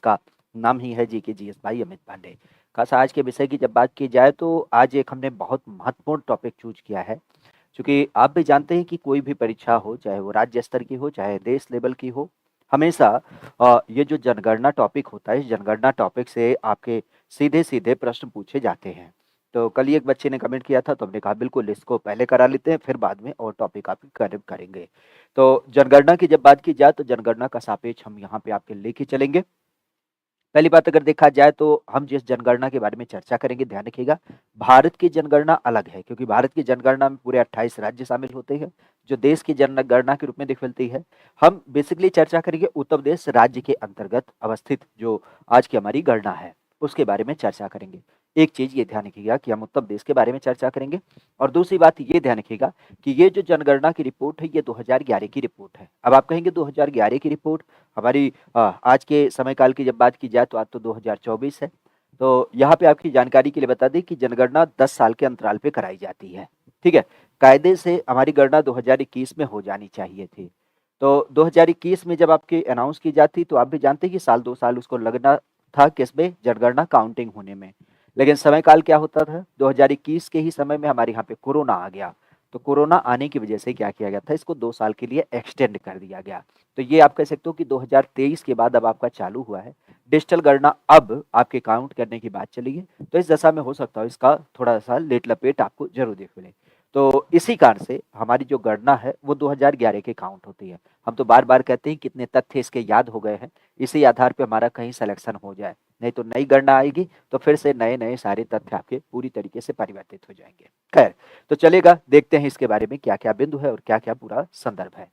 जिसका नाम ही है जीके जीएस भाई अमित पांडे। खास आज के विषय की जब बात की जाए तो आज एक हमने बहुत महत्वपूर्ण टॉपिक चूज किया है, क्योंकि आप भी जानते हैं कि कोई भी परीक्षा हो, चाहे वो राज्य स्तर की हो, चाहे देश लेवल की हो, हमेशा ये जो जनगणना टॉपिक होता है, इस जनगणना टॉपिक से आपके सीधे-सीधे प्रश्न पूछे जाते हैं। तो कल ही एक बच्चे ने कमेंट किया था, तो हमने कहा बिल्कुल इसको पहले करा लेते हैं, फिर बाद में और टॉपिक आपकी कवर करेंगे। तो जनगणना की जब बात की जाए तो जनगणना का सापेक्ष हम यहाँ पे आपके लेके चलेंगे। पहली बात अगर देखा जाए तो हम जिस जनगणना के बारे में चर्चा करेंगे, ध्यान रखिएगा, भारत की जनगणना अलग है, क्योंकि भारत की जनगणना में पूरे 28 राज्य शामिल होते हैं, जो देश की जनगणना के रूप में दिखती है। हम बेसिकली चर्चा करेंगे उत्तर प्रदेश राज्य के अंतर्गत अवस्थित जो आज की हमारी गणना है, उसके बारे में चर्चा करेंगे। एक चीज़ ये ध्यान रखिएगा कि हम उत्तर प्रदेश के बारे में चर्चा करेंगे, और दूसरी बात ये ध्यान रखिएगा कि ये जो जनगणना की रिपोर्ट है, ये 2011 की रिपोर्ट है। अब आप कहेंगे 2011 की रिपोर्ट हमारी आज के समय काल की जब बात की जाए तो आज तो 2024 है। तो यहाँ पे आपकी जानकारी के लिए बता दें कि जनगणना 10 साल के अंतराल पे कराई जाती है, ठीक है। कायदे से हमारी गणना 2021 में हो जानी चाहिए थी। तो 2021 में जब आपकी अनाउंस की जाती तो आप भी जानते हैं कि साल 2 साल उसको लगना था किसमें, जनगणना काउंटिंग होने में। लेकिन समय काल क्या होता था, 2021 के ही समय में हमारे यहाँ पे कोरोना आ गया। तो कोरोना आने की वजह से क्या किया गया था, इसको 2 साल के लिए एक्सटेंड कर दिया गया। तो ये आप कह सकते हो कि 2023 के बाद अब आपका चालू हुआ है डिजिटल गणना, अब आपके काउंट करने की बात चली है। तो इस दशा में हो सकता है इसका थोड़ा सा लेट लपेट आपको जरूर देख मिले। तो इसी कारण से हमारी जो गणना है वो 2011 के काउंट होती है। हम तो बार बार कहते हैं कितने तथ्य इसके याद हो गए हैं, इसी आधार पे हमारा कहीं सिलेक्शन हो जाए, नहीं तो नई गणना आएगी तो फिर से नए नए सारे तथ्य आपके पूरी तरीके से परिवर्तित हो जाएंगे। खैर, तो चलेगा, देखते हैं इसके बारे में क्या क्या बिंदु है और क्या क्या पूरा संदर्भ है।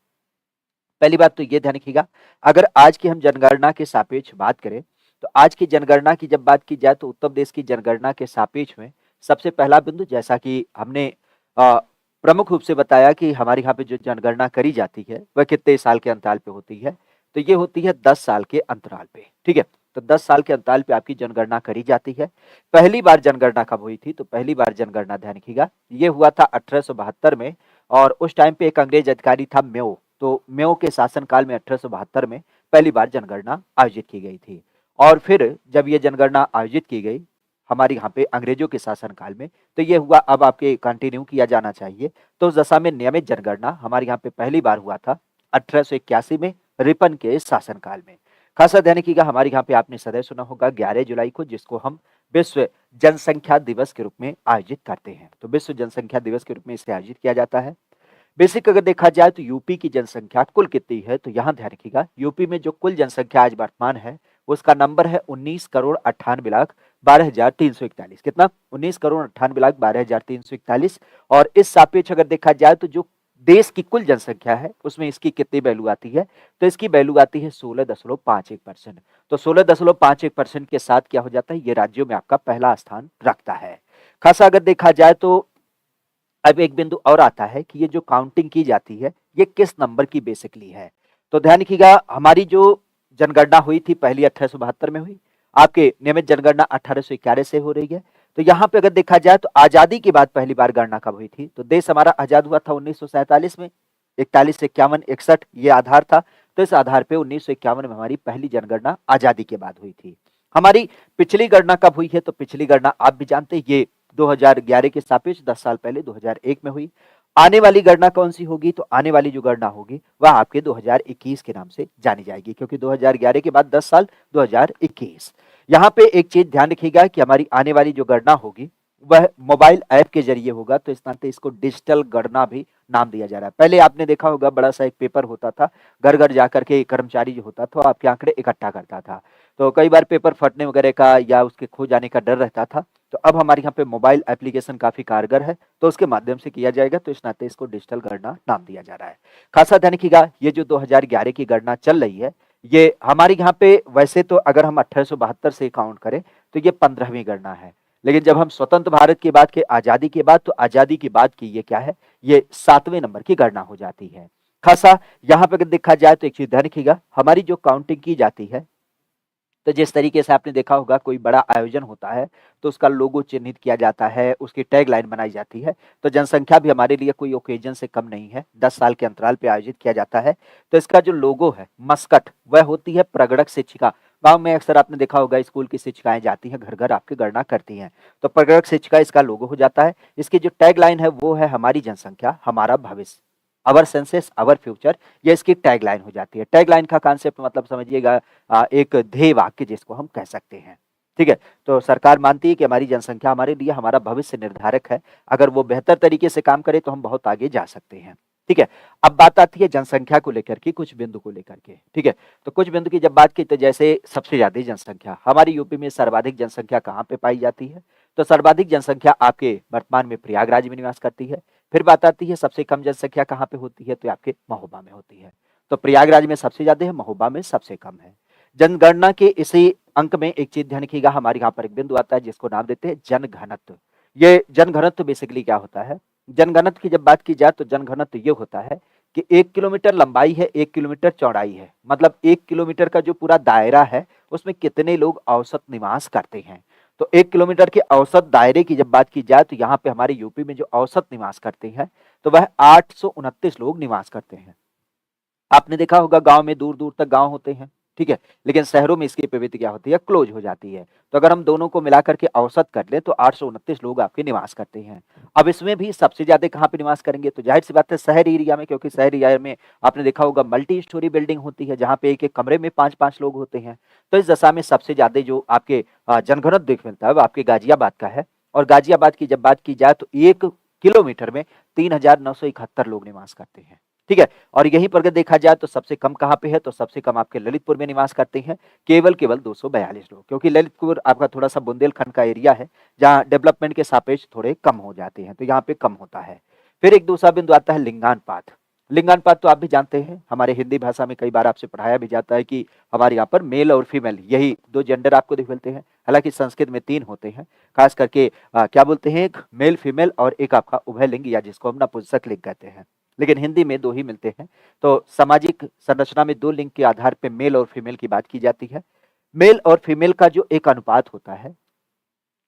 पहली बात तो ये ध्यान रखिएगा, अगर आज की हम जनगणना के सापेक्ष बात करें तो आज की जनगणना की जब बात की जाए तो उत्तर प्रदेश की जनगणना के सापेक्ष में सबसे पहला बिंदु, जैसा कि हमने अ, प्रमुख रूप से बताया कि हमारे यहाँ पे जो जनगणना करी जाती है वह कितने साल के अंतराल पे होती है, तो ये होती है 10 साल के अंतराल पे, ठीक है। तो 10 साल के अंतराल पे आपकी जनगणना करी जाती है। पहली बार जनगणना कब हुई थी, तो पहली बार जनगणना ध्यान रखिएगा ये हुआ था 1872 में, और उस टाइम पे एक अंग्रेज अधिकारी था मेयो। तो मेयो के शासनकाल में 1872 में पहली बार जनगणना आयोजित की गई थी। और फिर जब ये जनगणना आयोजित की गई हमारे यहाँ पे अंग्रेजों के शासनकाल में, तो ये हुआ अब आपके कंटिन्यू किया जाना चाहिए। तो उस दशा में नियमित जनगणना हमारे यहाँ पे पहली बार हुआ था 1881 में रिपन के शासनकाल में। खासा ध्यान रखिएगा, हमारे यहाँ पे आपने सदैव सुना होगा 11 जुलाई को, जिसको हम विश्व जनसंख्या दिवस के रूप में आयोजित करते हैं। तो विश्व जनसंख्या दिवस के रूप में इसे आयोजित किया जाता है। बेसिक अगर देखा जाए तो यूपी की जनसंख्या कुल कितनी है, तो यहाँ ध्यान रखिएगा यूपी में जो कुल जनसंख्या आज वर्तमान है उसका नंबर है 19 करोड़ 98 लाख 12,341। कितना, 19 करोड़ 98 लाख 12,341। और इस सापेक्ष अगर देखा जाए तो जो देश की कुल जनसंख्या है उसमें इसकी कितनी वैल्यू आती है, तो इसकी वैल्यू आती है 16.51%। तो 16.51% के साथ क्या हो जाता है, ये राज्यों में आपका पहला स्थान रखता है। खासा अगर देखा जाए तो अब एक बिंदु और आता है कि ये जो काउंटिंग की जाती है ये किस नंबर की बेसिकली है। तो ध्यान रखिएगा, हमारी जो जनगणना हुई थी पहली 1872 में हुई, आपके नियमित जनगणना 1811 से हो रही है। तो यहाँ पे अगर देखा जाए तो आजादी के बाद पहली बार गणना कब हुई थी, तो देश हमारा आजाद हुआ था 1947 में, 41 से 51 61 ये आधार था। तो इस आधार पे 1951 में हमारी पहली जनगणना आजादी के बाद हुई थी। हमारी पिछली गणना कब हुई है, तो पिछली गणना आप भी जानते हैं ये 2011 के सापेक्ष 10 साल पहले 2001 में हुई। आने वाली गणना कौन सी होगी, तो आने वाली जो गणना होगी वह आपके 2021 के नाम से जानी जाएगी, क्योंकि 2011 के बाद 10 साल 2021। यहाँ पे एक चीज ध्यान रखिएगा कि हमारी आने वाली जो गणना होगी वह मोबाइल ऐप के जरिए होगा, तो इस नाते इसको डिजिटल गणना भी नाम दिया जा रहा है। पहले आपने देखा होगा बड़ा सा एक पेपर होता था, घर घर जाकर के कर्मचारी जो होता था आपके आंकड़े इकट्ठा करता था, तो कई बार पेपर फटने वगैरह का या उसके खो जाने का डर रहता था। तो अब हमारे यहाँ पे मोबाइल एप्लीकेशन काफी कारगर है, तो उसके माध्यम से किया जाएगा, तो इस नाते इसको डिजिटल गणना नाम दिया जा रहा है। खासा ध्यान रखिएगा, ये जो 2011 की गणना चल रही है ये हमारे यहाँ पे वैसे तो अगर हम 1872 से काउंट करें तो ये 15वीं गणना है, लेकिन जब हम स्वतंत्र भारत की बात की आजादी के बाद, तो आजादी के बाद की ये क्या है, ये 7वें नंबर की गणना हो जाती है। खासा यहाँ पे अगर देखा जाए तो एक चीज ध्यान रखिएगा, हमारी जो काउंटिंग की जाती है, तो जिस तरीके से आपने देखा होगा कोई बड़ा आयोजन होता है तो उसका लोगो चिन्हित किया जाता है, उसकी टैगलाइन बनाई जाती है। तो जनसंख्या भी हमारे लिए कोई ओकेजन से कम नहीं है, 10 साल के अंतराल पे आयोजित किया जाता है। तो इसका जो लोगो है मस्कट, वह होती है प्रगड़क शिक्षिका, गाँव में अक्सर आपने देखा होगा स्कूल की शिक्षिकाएँ जाती हैं, घर-घर आपकी गणना करती हैं। तो प्रगणक शिक्षिका इसका लोगो हो जाता है। इसकी जो टैगलाइन है वो है हमारी जनसंख्या, हमारा भविष्य। अवर सेंसस अवर फ्यूचर, ये इसकी टैगलाइन हो जाती है। टैगलाइन का कांसेप्ट मतलब समझिएगा एक ध्येय वाक्य जिसको हम कह सकते हैं। ठीक है? तो सरकार मानती है कि हमारी जनसंख्या हमारे लिए हमारा भविष्य निर्धारक है। अगर वो बेहतर तरीके से काम करे तो हम बहुत आगे जा सकते हैं। ठीक है? अब बात आती है जनसंख्या को लेकर के, कुछ बिंदु को लेकर के। ठीक है? तो कुछ बिंदु की जब बात की तो जैसे सबसे ज़्यादा जनसंख्या, हमारी यूपी में सर्वाधिक जनसंख्या कहाँ पे पाई जाती है? तो सर्वाधिक जनसंख्या आपके वर्तमान में प्रयागराज में निवास करती है। फिर बात आती है सबसे कम जनसंख्या कहाँ पे होती है? तो आपके महोबा में होती है। तो प्रयागराज में सबसे ज़्यादा है, महोबा में सबसे कम है। जनगणना के इसी अंक में एक चीज़ ध्यान रखिएगा, हमारे यहाँ पर एक बिंदु आता है जिसको नाम देते हैं जनघनत्व। ये जनघनत्व बेसिकली क्या होता है? जनघनत्व की जब बात की जाए तो जनघनत्व ये होता है कि 1 किलोमीटर लंबाई है, 1 किलोमीटर चौड़ाई है। मतलब 1 किलोमीटर का जो पूरा दायरा है, उसमें कितने लोग औसत निवास करते हैं। तो 1 किलोमीटर के औसत दायरे की जब बात की जाए तो यहाँ पे हमारे यूपी में जो औसत निवास करते हैं, तो वह 829 लोग निवास करते हैं। आपने देखा होगा गाँव में दूर-दूर तक गाँव होते हैं, ठीक है? लेकिन शहरों में इसकी प्रवृत्ति क्या होती है? क्लोज़ हो जाती है। तो अगर हम दोनों को मिलाकर के औसत कर लें तो 829 लोग आपके निवास करते हैं। अब इसमें भी सबसे ज़्यादा कहाँ पे निवास करेंगे? तो ज़ाहिर-सी बात है शहरी एरिया में, क्योंकि शहरी एरिया में आपने देखा होगा मल्टी स्टोरी बिल्डिंग होती है, जहाँ पे एक-एक कमरे में 5-5 लोग होते हैं। तो इस दशा में सबसे ज़्यादा जो आपके जनघनत्व देख मिलता है, वो आपके गाज़ियाबाद का है। और गाज़ियाबाद की जब बात की जाए तो 1 किलोमीटर में 3,971 लोग निवास करते हैं। ठीक है? और यहीं पर अगर देखा जाए तो सबसे कम कहाँ पे है? तो सबसे कम आपके ललितपुर में निवास करते हैं, केवल 242 लोग, क्योंकि ललितपुर आपका थोड़ा-सा बुंदेलखंड का एरिया है, जहाँ डेवलपमेंट के सापेक्ष थोड़े कम हो जाते हैं, तो यहाँ पे कम होता है। फिर एक दूसरा बिंदु आता है लिंगानुपात। लिंगानुपात तो आप भी जानते हैं, हमारे हिंदी भाषा में कई बार आपसे पढ़ाया भी जाता है कि हमारे यहाँ पर मेल और फीमेल यही 2 जेंडर आपको दिख मिलते हैं। हालाँकि संस्कृत में 3 होते हैं, खास करके क्या बोलते हैं, एक मेल फीमेल और एक आपका उभयलिंग या जिसको हम नपुंसक लिंग कहते हैं। लेकिन हिंदी में 2 ही मिलते हैं। तो सामाजिक संरचना में 2 लिंग के आधार पे मेल और फीमेल की बात की जाती है। मेल और फीमेल का जो एक अनुपात होता है,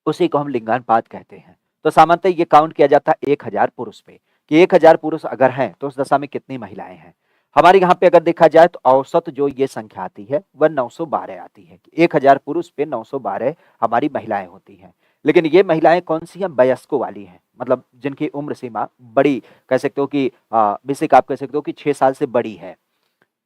उसी को हम लिंगानुपात कहते हैं। तो सामान्यतः ये काउंट किया जाता है 1000 पुरुष पे, कि 1000 पुरुष अगर हैं, तो उस दशा में कितनी महिलाएँ हैं। हमारे यहाँ पे अगर देखा जाए तो औसत जो ये संख्या आती है, वह 912 आती है। 1000 पुरुष पे 912 हमारी महिलाएँ होती हैं। लेकिन ये महिलाएँ कौन-सी हैं? वयस्कों वाली हैं। मतलब जिनकी उम्र सीमा बड़ी, कह सकते हो कि बेसिक आप कह सकते हो कि 6 साल से बड़ी है।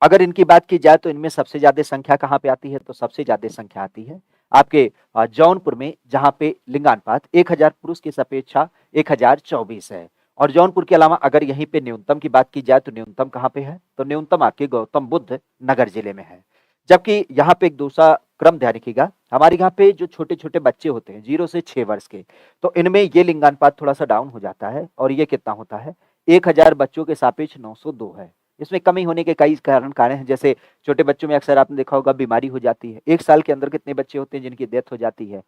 अगर इनकी बात की जाए तो इनमें सबसे ज़्यादा संख्या कहाँ पे आती है? तो सबसे ज़्यादा संख्या आती है आपके जौनपुर में, जहाँ पे लिंगानुपात 1000 पुरुष की अपेक्षा 1024 है। और जौनपुर के अलावा अगर यहीं पे न्यूनतम की बात की जाए तो न्यूनतम कहाँ पे है? तो न्यूनतम आपके गौतम बुद्ध नगर जिले में है। जबकि यहाँ पे एक दूसरा क्रम ध्यान रखिएगा, हमारे यहाँ पे जो छोटे-छोटे बच्चे होते हैं 0 से 6 वर्ष के, तो इनमें ये लिंगानुपात थोड़ा-सा डाउन हो जाता है और ये कितना होता है? 1000 बच्चों के सापेक्ष 902 है। इसमें कमी होने के कई कारण हैं, जैसे छोटे बच्चों में अक्सर आपने देखा होगा बीमारी हो जाती है। 1 साल के अंदर कितने बच्चे होते हैं जिनकी डेथ हो जाती है?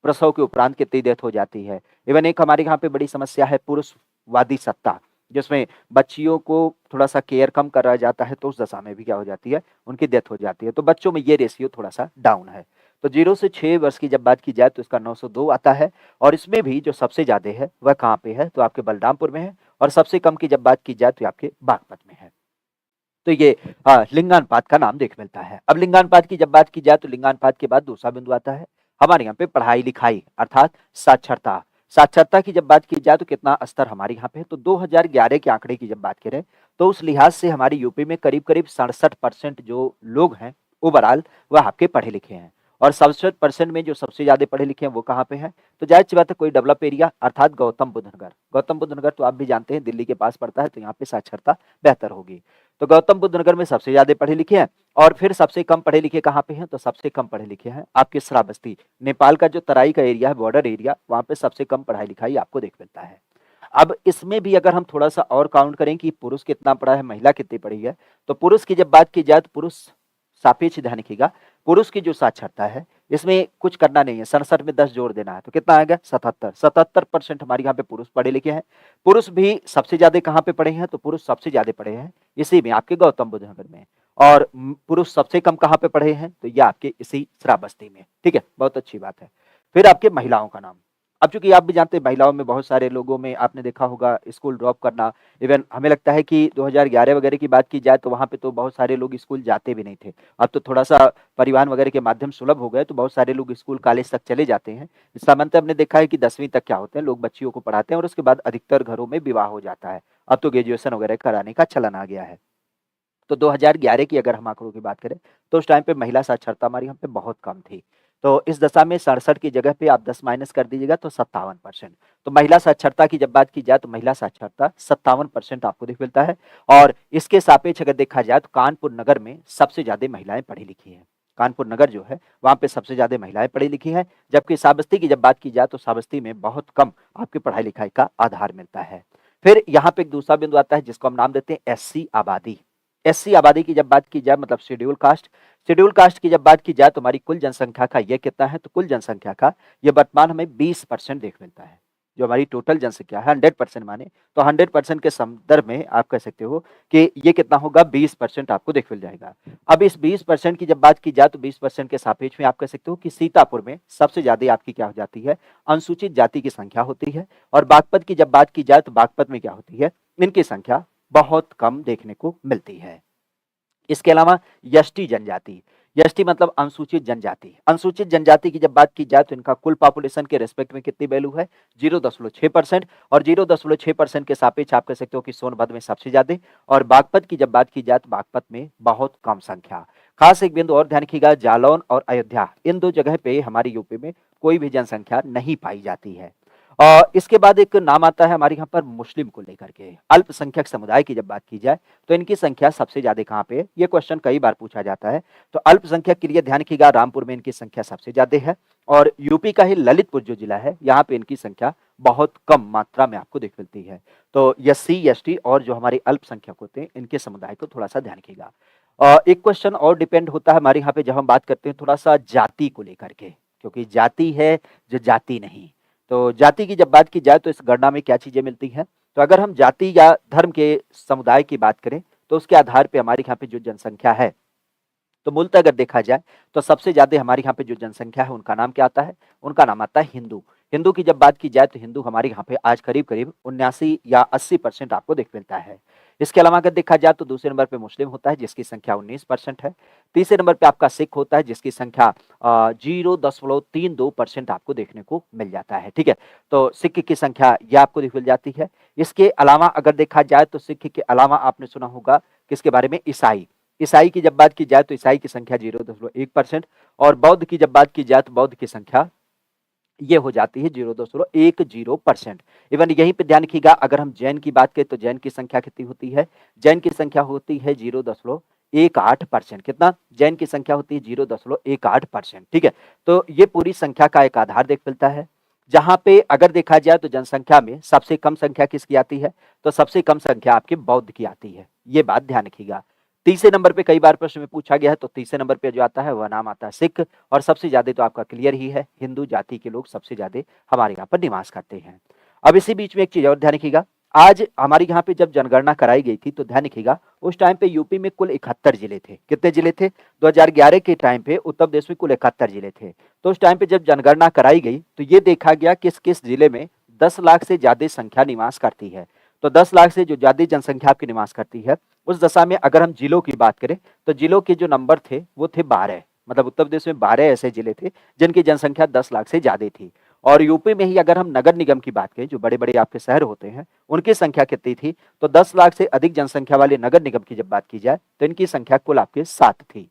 प्रसव के उपरांत कितनी डेथ हो जाती है? इवन एक हमारे यहाँ पे बड़ी समस्या है पुरुषवादी सत्ता, जिसमें बच्चियों को थोड़ा-सा केयर कम करा जाता है, तो उस दशा में भी क्या हो जाती है? उनकी डेथ हो जाती है। तो बच्चों में ये रेशियो थोड़ा-सा डाउन है। तो 0 से 6 वर्ष की जब बात की जाए तो इसका 902 आता है और इसमें भी जो सबसे ज़्यादा है, वह कहाँ पे है? तो आपके बलरामपुर में है और सबसे कम की जब बात की जाए तो आपके बागपत में है। तो ये लिंगानुपात का नाम देख मिलता है। अब लिंगानुपात की जब बात की जाए तो लिंगानुपात के बाद दूसरा बिंदु आता है, हमारे यहाँ पे पढ़ाई-लिखाई अर्थात साक्षरता। साक्षरता की जब बात की जाए तो कितना स्तर हमारे यहाँ पे है? तो 2011 के आंकड़े की जब बात करें, तो उस लिहाज से हमारी यूपी में करीब-करीब 67% जो लोग हैं ओवरऑल, वह आपके पढ़े-लिखे हैं। और 67% में जो सबसे ज़्यादा पढ़े-लिखे हैं वो कहाँ पे हैं? तो ज़ाहिर-सी बात है कोई डेवलप एरिया अर्थात गौतम बुद्ध नगर। गौतम बुद्ध नगर तो आप भी जानते हैं दिल्ली के पास पड़ता है, तो यहाँ पे साक्षरता बेहतर होगी। तो गौतम बुद्ध नगर में सबसे ज़्यादा पढ़े-लिखे हैं और फिर सबसे कम पढ़े-लिखे कहाँ पे हैं? तो सबसे कम पढ़े-लिखे हैं आपके श्रावस्ती। नेपाल का जो तराई का एरिया है, बॉर्डर एरिया, वहाँ पे सबसे कम पढ़ाई-लिखाई आपको देख मिलता है। अब इसमें भी अगर हम थोड़ा-सा और काउंट करें कि पुरुष कितना पढ़ा है, महिला कितनी पढ़ी है, तो पुरुष की जब बात की जाए तो पुरुष सापेक्ष ध्यान रखिएगा, पुरुष की जो साक्षरता है, इसमें कुछ करना नहीं है, 67 में 10 जोड़ देना है, तो कितना आएगा? 77। 77% हमारे यहाँ पे पुरुष पढ़े-लिखे हैं। पुरुष भी सबसे ज़्यादा कहाँ पे पढ़े हैं? तो पुरुष सबसे ज़्यादा पढ़े हैं, इसी में आपके गौतम बुद्ध नगर में। और पुरुष सबसे कम कहाँ पे पढ़े हैं? तो ये आपके इसी श्रावस्ती में। ठीक है? बहुत अच्छी बात है। फिर आपके महिलाओं का नाम। अब चूंकि आप भी जानते हैं महिलाओं में बहुत सारे लोगों में आपने देखा होगा स्कूल ड्रॉप करना। इवन हमें लगता है कि 2011 वगैरह की बात की जाए तो वहाँ पे तो बहुत सारे लोग स्कूल जाते भी नहीं थे। अब तो थोड़ा सा परिवहन वगैरह के माध्यम सुलभ हो गए तो बहुत सारे लोग स्कूल कॉलेज तक चले जाते हैं। सामान्यतः हमने देखा है कि 10वीं तक क्या होते हैं, लोग बच्चियों को पढ़ाते हैं और उसके बाद अधिकतर घरों में विवाह हो जाता है। अब तो ग्रेजुएशन वगैरह कराने का चलन आ गया है। तो 2011 की अगर हम आंकड़ों की बात करें तो उस टाइम पे महिला साक्षरता हमारी यहाँ पे बहुत कम थी। तो इस दशा में 67 की जगह पे आप 10 माइनस कर दीजिएगा तो 57%। तो महिला साक्षरता की जब बात की जाए तो महिला साक्षरता 57% आपको दिख मिलता है। और इसके सापेक्ष अगर देखा जाए तो कानपुर नगर में सबसे ज्यादा महिलाएं पढ़ी लिखी हैं। कानपुर नगर जो है वहां पे सबसे ज्यादा महिलाएं पढ़ी लिखी हैं। जबकि श्रावस्ती की जब बात की जाए तो श्रावस्ती में बहुत कम आपकी पढ़ाई लिखाई का आधार मिलता है। फिर यहाँ पे एक दूसरा बिंदु आता है जिसको हम नाम देते हैं एससी आबादी। एससी आबादी की जब बात की जाए मतलब शेड्यूल कास्ट की जब बात की जाए तो हमारी कुल जनसंख्या का ये कितना है, तो कुल जनसंख्या का ये वर्तमान हमें 20% देख मिलता है। जो हमारी टोटल जनसंख्या है 100% माने तो 100% के संदर्भ में आप कह सकते हो कि ये कितना होगा, 20% आपको देख मिल जाएगा। अब इस 20% की जब बात की जाए तो 20% के सापेक्ष में आप कह सकते हो कि सीतापुर में सबसे ज्यादा आपकी क्या हो जाती है, अनुसूचित जाति की संख्या होती है। और बागपत की जब बात की जाए तो बागपत में क्या होती है, इनकी संख्या बहुत कम देखने को मिलती है। इसके अलावा यष्टि जनजाति, यष्टि मतलब अनुसूचित जनजाति की जब बात की जाए तो इनका कुल पॉपुलेशन के रेस्पेक्ट में कितनी वैल्यू है, 0.6%। और 0.6% के सापेक्ष आप कह सकते हो कि सोनभद्र में सबसे ज्यादा। और बागपत की जब बात की जाए तो बागपत में बहुत कम संख्या। खास एक बिंदु और ध्यान रखिएगा, जालौन और अयोध्या इन दो जगह पे हमारी यूपी में कोई भी जनसंख्या नहीं पाई जाती है। और इसके बाद एक नाम आता है हमारे यहाँ पर मुस्लिम को लेकर के, अल्पसंख्यक समुदाय की जब बात की जाए तो इनकी संख्या सबसे ज्यादा कहाँ पे है, ये क्वेश्चन कई बार पूछा जाता है। तो अल्पसंख्यक के लिए ध्यान रखिएगा, रामपुर में इनकी संख्या सबसे ज्यादा है। और यूपी का ही ललितपुर जो जिला है यहाँ पे इनकी संख्या बहुत कम मात्रा में आपको देख मिलती है। तो एससी एसटी और जो हमारे अल्पसंख्यक होते हैं इनके समुदाय को थोड़ा सा ध्यान रखिएगा। एक क्वेश्चन और डिपेंड होता है हमारे यहाँ पे जब हम बात करते हैं थोड़ा सा जाति को लेकर के, क्योंकि जाति है जो जाति नहीं। तो जाति की जब बात की जाए तो इस गणना में क्या चीजें मिलती हैं, तो अगर हम जाति या धर्म के समुदाय की बात करें तो उसके आधार पे हमारे यहाँ पे जो जनसंख्या है, तो मूलतः अगर देखा जाए तो सबसे ज्यादा हमारे यहाँ पे जो जनसंख्या है उनका नाम क्या आता है, उनका नाम आता है हिंदू। हिंदू की जब बात की जाए तो हिंदू हमारे यहाँ पे आज करीब करीब 79 या 80% आपको देख मिलता है। इसके अलावा अगर देखा जाए तो दूसरे नंबर पे मुस्लिम होता है जिसकी संख्या 19% है। तीसरे नंबर पे आपका सिख होता है जिसकी संख्या 0.32% आपको देखने को मिल जाता है। ठीक है, तो सिख की संख्या यह आपको दिख मिल जाती है। इसके अलावा अगर देखा जाए तो सिख के अलावा आपने सुना होगा किसके बारे में, ईसाई। ईसाई की जब बात की जाए तो ईसाई की संख्या 0.1%। और बौद्ध की जब बात की जाए तो बौद्ध की संख्या ये हो जाती है 0.10%। इवन यहीं पे ध्यान रखिएगा, अगर हम जैन की बात करें तो जैन की संख्या कितनी होती है, जैन की संख्या होती है 0.18%। कितना, जैन की संख्या होती है 0.18%। ठीक है, तो ये पूरी संख्या का एक आधार देख मिलता है। जहां पे अगर देखा जाए तो जनसंख्या में सबसे कम संख्या किसकी आती है, तो सबसे कम संख्या आपके बौद्ध की आती है, ये बात ध्यान रखिएगा। तीसरे नंबर पे कई बार प्रश्न में पूछा गया है, तो तीसरे नंबर पे जो आता है वह नाम आता है सिख। और सबसे ज्यादा तो आपका क्लियर ही है, हिंदू जाति के लोग सबसे ज्यादा हमारे यहाँ पर निवास करते हैं। अब इसी बीच में एक चीज और ध्यान रखिएगा, आज हमारे यहाँ पे जब जनगणना कराई गई थी तो ध्यान रखिएगा उस टाइम पे यूपी में कुल 71 जिले थे। कितने जिले थे, 2011 के टाइम पे उत्तर प्रदेश में कुल 71 जिले थे। तो उस टाइम पे जब जनगणना कराई गई तो ये देखा गया किस किस जिले में 10 लाख से ज्यादा संख्या निवास करती है। तो 10 लाख से जो ज्यादा जनसंख्या आपकी निवास करती है उस दशा में अगर हम जिलों की बात करें तो जिलों के जो नंबर थे वो थे 12। मतलब उत्तर प्रदेश में 12 ऐसे जिले थे जिनकी जनसंख्या 10 लाख से ज्यादा थी। और यूपी में ही अगर हम नगर निगम की बात करें, जो बड़े बड़े आपके शहर होते हैं उनकी संख्या कितनी थी, तो 10 लाख से अधिक जनसंख्या वाले नगर निगम की जब बात की जाए तो इनकी संख्या कुल आपके 7 थी।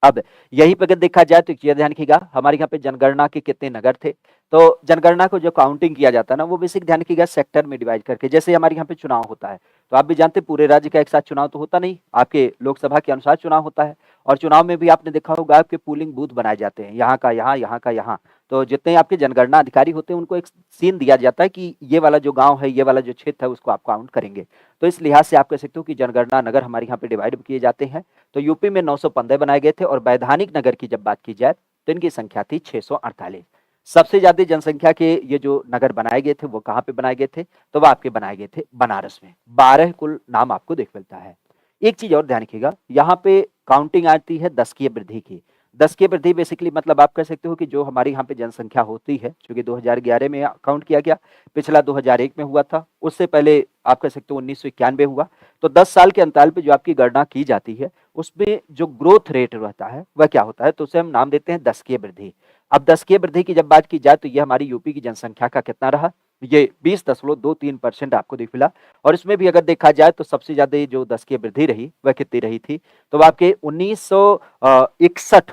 अब यहीं पर अगर देखा जाए तो ये ध्यान रखिएगा हमारे यहाँ पे जनगणना के कितने नगर थे। तो जनगणना को जो काउंटिंग किया जाता है ना वो बेसिक ध्यान रखिएगा सेक्टर में डिवाइड करके, जैसे हमारे यहाँ पे चुनाव होता है तो आप भी जानते हैं पूरे राज्य का एक साथ चुनाव तो होता नहीं, आपके लोकसभा के अनुसार चुनाव होता है। और चुनाव में भी आपने देखा होगा आपके पोलिंग बूथ बनाए जाते हैं, यहाँ का यहाँ, यहाँ का यहाँ। तो जितने आपके जनगणना अधिकारी होते हैं उनको एक सीन दिया जाता है कि ये वाला जो गांव है, ये वाला जो क्षेत्र है उसको आप काउंट करेंगे। तो इस लिहाज से आप कह सकते हो कि जनगणना नगर हमारे यहाँ पे डिवाइड किए जाते हैं। तो यूपी में 915 बनाए गए थे और वैधानिक नगर की जब बात की जाए तो इनकी संख्या थी 648। सबसे ज्यादा जनसंख्या के ये जो नगर बनाए गए थे वो कहाँ पे बनाए गए थे, तो वो आपके बनाए गए थे बनारस में। 12 कुल नाम आपको देख मिलता है। एक चीज और ध्यान रखिएगा, यहाँ पे काउंटिंग आती है 10 की वृद्धि की। 10 की वृद्धि बेसिकली मतलब आप कह सकते हो कि जो हमारी यहाँ पे जनसंख्या होती है, चूँकि 2011 में काउंट किया गया, पिछला 2001 में हुआ था, उससे पहले आप कह सकते हो 1991 हुआ। तो 10 साल के अंतराल पे जो आपकी गणना की जाती है, उसमें जो ग्रोथ रेट रहता है, वह क्या होता है? तो उसे हम नाम देते हैं दशकीय वृद्धि। अब दशकीय वृद्धि की जब बात की जाए तो ये हमारी यूपी की जनसंख्या का कितना रहा? ये 20.23% आपको दिख मिला। और इसमें भी अगर देखा जाए तो सबसे ज़्यादा जो दशकीय वृद्धि रही, वह कितनी रही थी? तो आपके 1961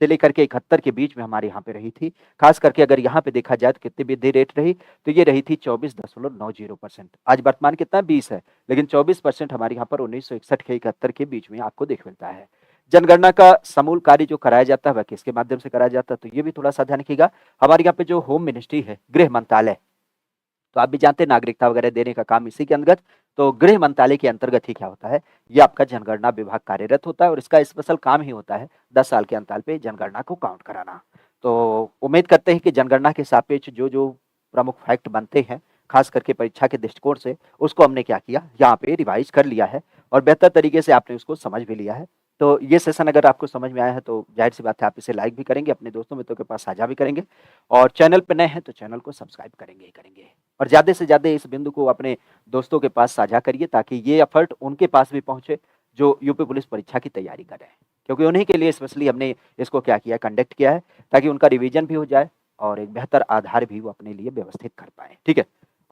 से लेकर के 71 के बीच में हमारे यहाँ पे रही थी। खास करके अगर यहाँ पे देखा जाए तो कितनी वृद्धि रेट रही? तो ये रही थी 24.90%। आज वर्तमान कितना 20 है, लेकिन 24% हमारे यहाँ पर 1961 के 71 के बीच में आपको देख मिलता है। जनगणना का समूल कार्य जो कराया जाता है वह किसके माध्यम से कराया जाता है? तो ये भी थोड़ा सा ध्यान रखिएगा। हमारे यहाँ पे जो होम मिनिस्ट्री है, गृह मंत्रालय, तो आप भी जानते हैं नागरिकता वगैरह देने का काम इसी के अंतर्गत। तो गृह मंत्रालय के अंतर्गत ही क्या होता है, ये आपका जनगणना विभाग कार्यरत होता है और इसका स्पेशल काम ही होता है 10 साल के अंतराल पे जनगणना को काउंट कराना। तो उम्मीद करते हैं कि जनगणना के सापेक्ष जो जो प्रमुख फैक्ट बनते हैं, खास करके परीक्षा के दृष्टिकोण से, उसको हमने क्या किया, यहाँ पे रिवाइज कर लिया है और बेहतर तरीके से आपने उसको समझ भी लिया है। तो ये सेशन अगर आपको समझ में आया है तो जाहिर सी बात है आप इसे लाइक भी करेंगे, अपने दोस्तों मित्रों के पास साझा भी करेंगे और चैनल पर नए हैं तो चैनल को सब्सक्राइब करेंगे ही करेंगे। और ज़्यादा से ज़्यादा इस बिंदु को अपने दोस्तों के पास साझा करिए ताकि ये एफर्ट उनके पास भी पहुँचे जो यूपी पुलिस परीक्षा की तैयारी कर रहे हैं, क्योंकि उन्हीं के लिए स्पेशली हमने इसको क्या किया, कंडक्ट किया है, ताकि उनका रिवीजन भी हो जाए और एक बेहतर आधार भी वो अपने लिए व्यवस्थित कर पाएँ। ठीक है?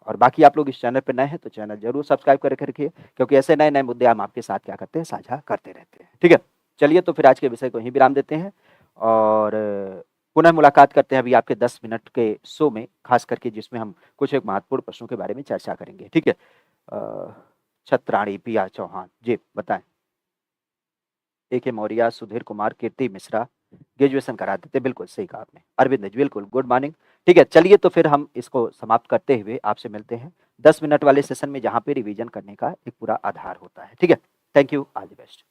और बाकी आप लोग इस चैनल पर नए हैं तो चैनल जरूर सब्सक्राइब करके रखिए, क्योंकि ऐसे नए नए मुद्दे हम आपके साथ क्या करते हैं, साझा करते रहते हैं। ठीक है? चलिए तो फिर आज के विषय को यहीं विराम देते हैं और पुनः मुलाकात करते हैं अभी आपके 10 मिनट के शो में, खास करके जिसमें हम कुछ एक महत्वपूर्ण प्रश्नों के बारे में चर्चा करेंगे। ठीक है? छत्राणी पिया चौहान जी बताएं। AK मौर्य, सुधीर कुमार, कीर्ति मिश्रा, ग्रेजुएशन करा देते, बिल्कुल सही कहा आपने। अरविंद जी बिल्कुल, गुड मॉर्निंग। ठीक है, चलिए तो फिर हम इसको समाप्त करते हुए आपसे मिलते हैं 10 मिनट वाले सेशन में, जहाँ पे रिवीजन करने का एक पूरा आधार होता है। ठीक है? Thank you, all the best.